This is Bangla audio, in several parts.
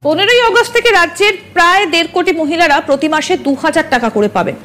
15 আগস্ট থেকে রাজ্যের প্রায় 1.5 কোটি মহিলারা প্রতি মাসে 2000 টাকা করে পাবেন।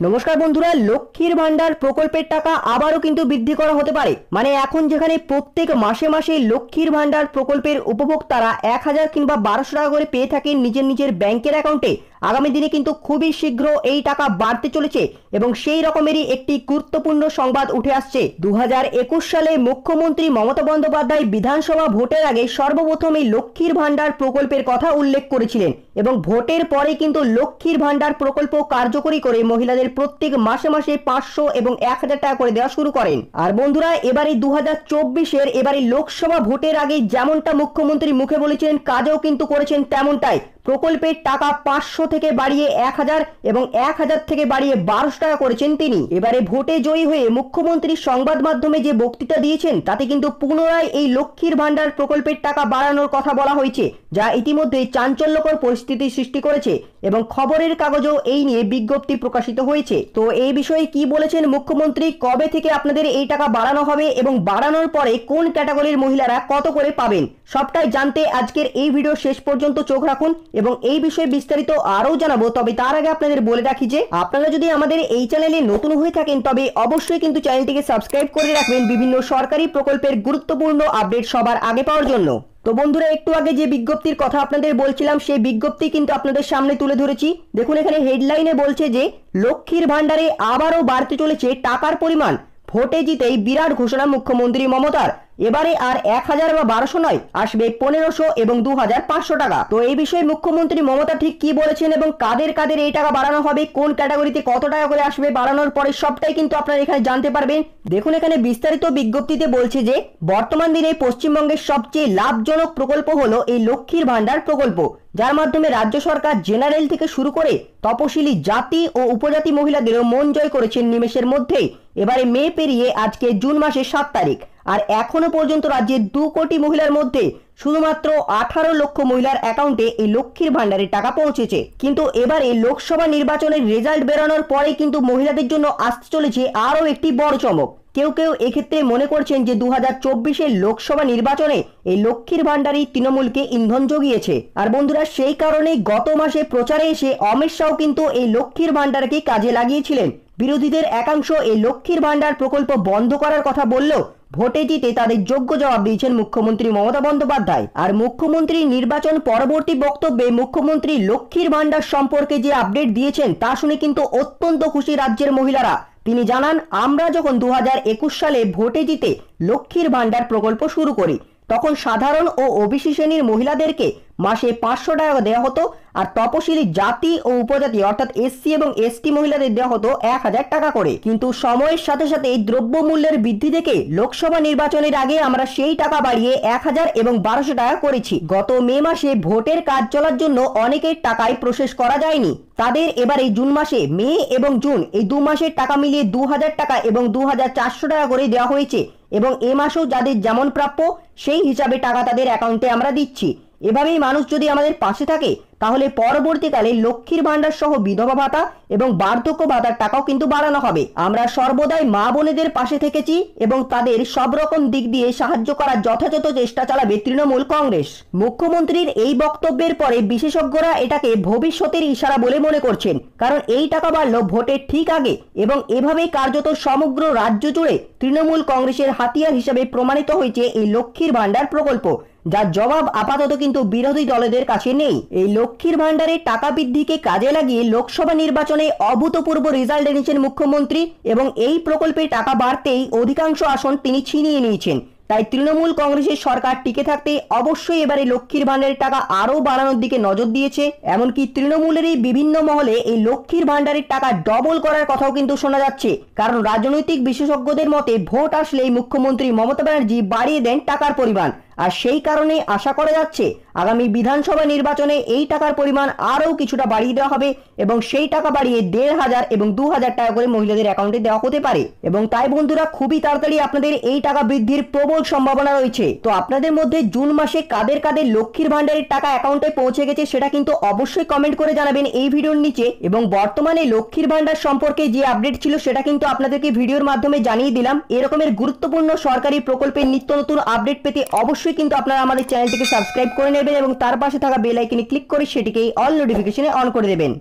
নমস্কার বন্ধুরা, লক্ষ্মীর ভান্ডার প্রকল্পের টাকা আবারও কিন্তু বৃদ্ধি করা হতে পারে। মানে এখন যেখানে প্রত্যেক মাসে মাসে লক্ষ্মীর ভান্ডার প্রকল্পের উপভোক্তারা 1000 কিংবা 1200 টাকা করে পেয়ে থাকেন নিজের নিজের ব্যাংকের অ্যাকাউন্টে, আগামী দিনে কিন্তু খুবই শীঘ্র এই টাকা বাড়তে চলেছে এবং সেই রকমেরই একটি গুরুত্বপূর্ণ সংবাদ উঠে আসছে। 2021 সালে মুখ্যমন্ত্রী মমতা বন্দ্যোপাধ্যায় বিধানসভা ভোটের আগে সর্বপ্রথম এই লক্ষ্মীর ভান্ডার প্রকল্পের কথা উল্লেখ করেছিলেন এবং ভোটের পরে কিন্তু লক্ষ্মীর ভান্ডার প্রকল্প কার্যকরী করে মহিলাদের প্রত্যেক মাসে মাসে 500 এবং 1000 টাকা করে দেওয়া শুরু করেন। আর বন্ধুরা, এবারে 2024-এর এবারে লোকসভা ভোটের আগে যেমনটা মুখ্যমন্ত্রী মুখে বলেছিলেন, কাজেও কিন্তু করেছেন তেমনটাই। প্রকল্পের টাকা 500 থেকে বাড়িয়ে 1000 এবং 1000 থেকে বাড়িয়ে 1200 টাকা করেছেন তিনি। এবারে ভোটে জয়ী হয়ে মুখ্যমন্ত্রী সংবাদ মাধ্যমে যে বক্তৃতা দিয়েছেন তাতে কিন্তু পুনরায় এই লক্ষ্মীর ভান্ডার প্রকল্পের টাকা বাড়ানোর কথা বলা হয়েছে, যা ইতিমধ্যে চাঞ্চল্যকর পরিস্থিতি সৃষ্টি করেছে এবং খবরের কাগজেও এই নিয়ে বিজ্ঞপ্তি প্রকাশিত হয়েছে। তো এই বিষয়ে কি বলেছেন মুখ্যমন্ত্রী, কবে থেকে আপনাদের এই টাকা বাড়ানো হবে এবং বাড়ানোর পরে কোন ক্যাটাগরির মহিলারা কত করে পাবেন, সবটাই জানতে আজকের এই ভিডিও শেষ পর্যন্ত চোখ রাখুন এবং এই বিষয়ে বিস্তারিত আরও জানাবো। তবে তার আগে আপনাদের বলে রাখি যে আপনারা যদি আমাদের এই চ্যানেলে নতুন হয়ে থাকেন তবে অবশ্যই কিন্তু চ্যানেলটিকে সাবস্ক্রাইব করে রাখবেন বিভিন্ন সরকারি প্রকল্পের গুরুত্বপূর্ণ আপডেট সবার আগে পাওয়ার জন্য। তো বন্ধুরা, একটু আগে যে বিজ্ঞপ্তির কথা আপনাদের বলছিলাম সেই বিজ্ঞপ্তি কিন্তু আপনাদের সামনে তুলে ধরেছি। দেখুন, এখানে হেডলাইনে বলছে যে লক্ষ্মীর ভান্ডারে আবারও বাড়তে চলেছে টাকার পরিমাণ, ভোটে জিতেই বিরাট ঘোষণা মুখ্যমন্ত্রী মমতার। এবারে আর 1000 বা 1200 নয়, আসবে 1500 এবং 2500 টাকা। তো এই বিষয়ে মুখ্যমন্ত্রী মমতা ঠিক কি বলেছেন এবং কাদের কাদের এই টাকা বাড়ানো হবে, কোন ক্যাটাগরিতে কত টাকা করে আসবে বাড়ানোর পরে, সবটাই কিন্তু আপনারা এখানে জানতে পারবেন। দেখুন, এখানে বিস্তারিত বিজ্ঞপ্তিতে বলছে যে বর্তমান দিনে পশ্চিমবঙ্গের সবচেয়ে লাভজনক প্রকল্প হলো এই লক্ষ্মীর ভান্ডার প্রকল্প, যার মাধ্যমে রাজ্য সরকার জেনারেল থেকে শুরু করে তপশিলি জাতি ও উপজাতি মহিলাদেরও মন জয় করেছেন নিমেষের মধ্যেই। এবারে মে পেরিয়ে আজকে জুন মাসের 7 তারিখ, আর এখনো পর্যন্ত রাজ্যের 2 কোটি মহিলার মধ্যে শুধুমাত্র 18 লক্ষ মহিলার অ্যাকাউন্টে এই লক্ষ্মীর ভান্ডারের টাকা পৌঁছেছে। কিন্তু এবারে লোকসভা নির্বাচনের রেজাল্ট বেরোনোর পরে কিন্তু মহিলাদের জন্য আসতে চলেছে আরও একটি বড় চমক। কেউ কেউ এক্ষেত্রে মনে করছেন যে 2024-এর লোকসভা নির্বাচনে এই লক্ষ্মীর ভান্ডারই তৃণমূলকে ইন্ধন জুগিয়েছে। আর বন্ধুরা, সেই কারণেই গত মাসে প্রচারে এসে অমিত শাহ কিন্তু এই লক্ষ্মীর ভান্ডারকে কাজে লাগিয়েছিলেন। বিরোধীদের একাংশ এই লক্ষ্মীর ভান্ডার প্রকল্প বন্ধ করার কথা বললেও ভোটে জিতে তাদের যোগ্য জবাব দিয়েছেন মুখ্যমন্ত্রী মমতা বন্দ্যোপাধ্যায়। আর মুখ্যমন্ত্রীর নির্বাচন পরবর্তী বক্তব্যে মুখ্যমন্ত্রী লক্ষ্মীর ভান্ডার সম্পর্কে যে আপডেট দিয়েছেন তা শুনে কিন্তু অত্যন্ত খুশি রাজ্যের মহিলারা। তিনি জানান, আমরা যখন 2021 সালে ভোটে জিতে লক্ষ্মীর ভান্ডার প্রকল্প শুরু করি তখন সাধারণ ও ওবিসি শ্রেণীর মহিলাদেরকে মাসে 500 টাকা দেওয়া হতো, আর তপশিলি জাতি ও উপজাতি অর্থাৎ এসসি এবং এসটি মহিলাদের দেওয়া হতো 1000 টাকা করে। কিন্তু সময়ের সাথে সাথে এই দ্রব্যমূল্যের বৃদ্ধি দেখে লোকসভা নির্বাচনের আগে আমরা সেই টাকা বাড়িয়ে 1000 এবং 1200 টাকা করেছি। গত মে মাসে ভোটের কাজ চলার জন্য অনেকের টাকাই প্রসেস করা যায়নি, তাদের এবার এই জুন মাসে মে এবং জুন এই 2 মাসের টাকা মিলিয়ে 2000 টাকা এবং 2400 টাকা করে দেওয়া হয়েছে এবং এ মাসেও যাদের যেমন প্রাপ্য সেই হিসাবে টাকা তাদের অ্যাকাউন্টে আমরা দিচ্ছি। এভাবেই মানুষ যদি আমাদের পাশে থাকে তাহলে পরবর্তীকালে লক্ষ্মীর ভান্ডার সহ বিধবা ভাতা এবং বার্ধক্য ভাতার টাকাও কিন্তু বাড়ানো হবে। আমরা সর্বদাই মা বোনেদের পাশে থেকেছি এবং তাদের সব রকম দিক দিয়ে সাহায্য করার যথাযথ চেষ্টা চালাবে তৃণমূল কংগ্রেস। মুখ্যমন্ত্রীর এই বক্তব্যের পরে বিশেষজ্ঞরা এটাকে ভবিষ্যতের ইশারা বলে মনে করছেন, কারণ এই টাকা বাড়ল ভোটের ঠিক আগে এবং এভাবেই কার্যত সমগ্র রাজ্য জুড়ে তৃণমূল কংগ্রেসের হাতিয়ার হিসেবে প্রমাণিত হয়েছে এই লক্ষ্মীর ভান্ডার প্রকল্প, যার জবাব আপাতত কিন্তু বিরোধী দলের কাছে নেই। এই লক্ষ্মীর ভান্ডারে টাকা বৃদ্ধিকে কাজে লাগিয়ে লোকসভা নির্বাচনে অভূতপূর্ব রেজাল্ট এনেছেন মুখ্যমন্ত্রী এবং এই প্রকল্পে টাকা বাড়তেই অধিকাংশ আসন তিনি ছিনিয়ে নিয়েছেন। তাই তৃণমূল কংগ্রেসের সরকার টিকে থাকতে অবশ্যই এবারে লক্ষ্মীর ভান্ডারের টাকা আরও বাড়ানোর দিকে নজর দিয়েছে। এমনকি তৃণমূলেরই বিভিন্ন মহলে এই লক্ষ্মীর ভান্ডারের টাকা ডবল করার কথাও কিন্তু শোনা যাচ্ছে, কারণ রাজনৈতিক বিশেষজ্ঞদের মতে ভোট আসলেই মুখ্যমন্ত্রী মমতা ব্যানার্জি বাড়িয়ে দেন টাকার পরিমাণ, আর সেই কারণে আশা করা যাচ্ছে আগামী বিধানসভা নির্বাচনে এই টাকার পরিমাণ আরও কিছুটা বাড়িয়ে দেওয়া হবে এবং সেই টাকা বাড়িয়ে 1500 এবং 2000 টাকা করে মহিলাদের অ্যাকাউন্টে দেওয়া হতে পারে। এবং তাই বন্ধুরা, খুবই তাড়াতাড়ি আপনাদের এই টাকা বৃদ্ধির প্রবল সম্ভাবনা রয়েছে। তো আপনাদের মধ্যে জুন মাসে কাদের কাদের লক্ষ্মীর ভান্ডারের টাকা অ্যাকাউন্টে পৌঁছে গেছে সেটা কিন্তু অবশ্যই কমেন্ট করে জানাবেন এই ভিডিওর নিচে। এবং বর্তমানে লক্ষ্মীর ভান্ডার সম্পর্কে যে আপডেট ছিল সেটা কিন্তু আপনাদেরকে ভিডিওর মাধ্যমে জানিয়ে দিলাম। এরকমের গুরুত্বপূর্ণ সরকারি প্রকল্পের নিত্য নতুন আপডেট পেতে অবশ্যই অবশ্যই কিন্তু আপনারা আমাদের চ্যানেলটিকে সাবস্ক্রাইব করে নেবেন এবং তার পাশে থাকা বেল আইকনে ক্লিক করে সেটিকে অল নোটিফিকেশনে অন করে দেবেন।